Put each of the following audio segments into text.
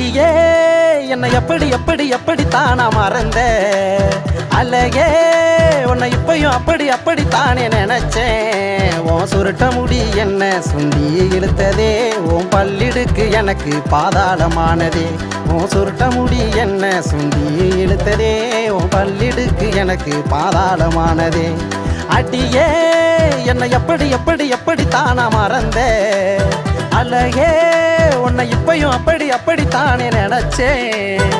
அடியே என்னை எப்படி எப்படி எப்படித்தான் நான் மறந்த அழகே உன்னை இப்பயும் அப்படி அப்படித்தானே நினைச்சேன். உன் சுருட்ட முடி என்ன சுண்டி இழுத்ததே, உன் பல்லிடுக்கு எனக்கு பாதாளமானதே. உன் சுருட்ட முடி என்ன சுண்டி இழுத்ததே, உன் பல்லிடுக்கு எனக்கு பாதாளமானதே. அடியே என்னை எப்படி எப்படி எப்படித்தான் நான் மறந்த அழகே உன்னை இப்பயும் அப்படி அப்படித்தானே நினைச்சேன்.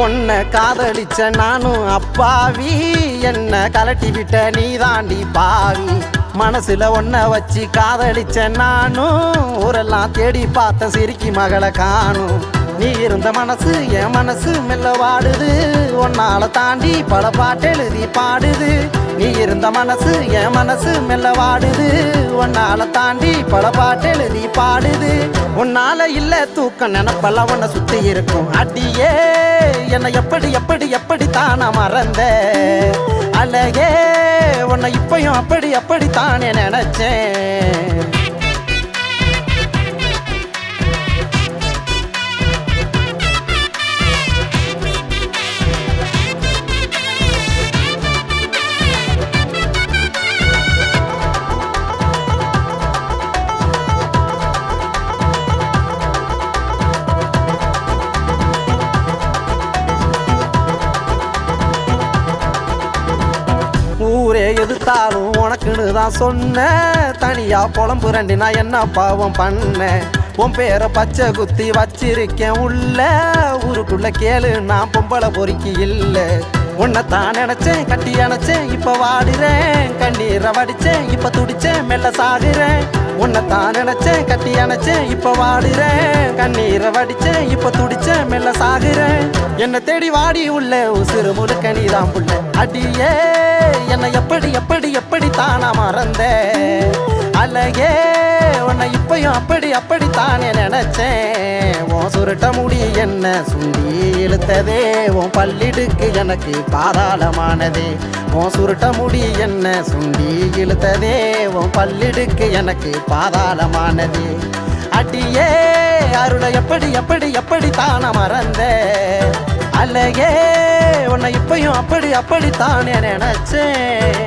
உன்னை காதலிச்ச நானும் அப்பாவி, என்ன கலட்டி விட்ட நீ தாண்டி பாவி. மனசுல ஒன்ன வச்சு காதலிச்ச நானும் ஊரெல்லாம் தேடி பார்த்த சிரிக்கி மகளை காணும். நீ இருந்த மனசு என் மனசு மெல்ல வாடுது, உன்னால தாண்டி பல பாட்டெழுதி பாடுது. நீ இருந்த மனசு என் மனசு மெல்ல வாடுது, உன்னால தாண்டி பல பாட்டெழுதி பாடுது. உன்னால இல்ல தூக்கம் நினப்பெல்லாம் உன்னை சுத்தி இருக்கும். அடியே என்னை எப்படி எப்படி எப்படித்தான் நான் மறந்த அழகே உன்னை இப்பயும் அப்படி அப்படித்தானே நினைச்சேன். ஊரே எதிர்த்தாலும் உனக்குன்னு தான் சொன்ன, தனியா புலம்புரண்டி நான் என்ன பாவம் பண்ண. உன் பேரை பச்சை குத்தி வச்சிருக்கேன் உள்ள, ஊருக்குள்ள கேளு நான் பொம்பளை பொறுக்கி இல்லை. உன்னைத்தான் நினைச்சேன் கட்டி அணைச்சேன் இப்ப வாடுறேன், கண்ணீரை வடிச்சேன் இப்ப துடிச்சேன் மெல்ல சாகுறேன். உன்னைத்தான் நினைச்சேன் கட்டி அணைச்சேன் இப்ப வாடுறேன், கண்ணீரை வடிச்சேன் இப்ப துடிச்சேன் மெல்ல சாகுறேன். என்னை தேடி வாடி உள்ள உசுறு முழுக்க நீதான் புள்ள. அடியே என்னை எப்படி எப்படி எப்படித்தான் நான் மறந்த அழகே உன்னை இப்பயும் அப்படி அப்படித்தானே நினைச்சேன். உன் சுருட்ட முடி என்ன சுண்டி இழுத்ததே, உன் பல்லிடுக்கு எனக்கு பாதாளமானதே. உன் சுருட்ட முடி என்ன சுண்டி இழுத்ததே, உன் பல்லிடுக்கு எனக்கு பாதாளமானதே. அடியே அருளை எப்படி எப்படி எப்படித்தான் நான் மறந்த அழகே உன்னை இப்பயும் அப்படி அப்படித்தானே நினைச்சேன்.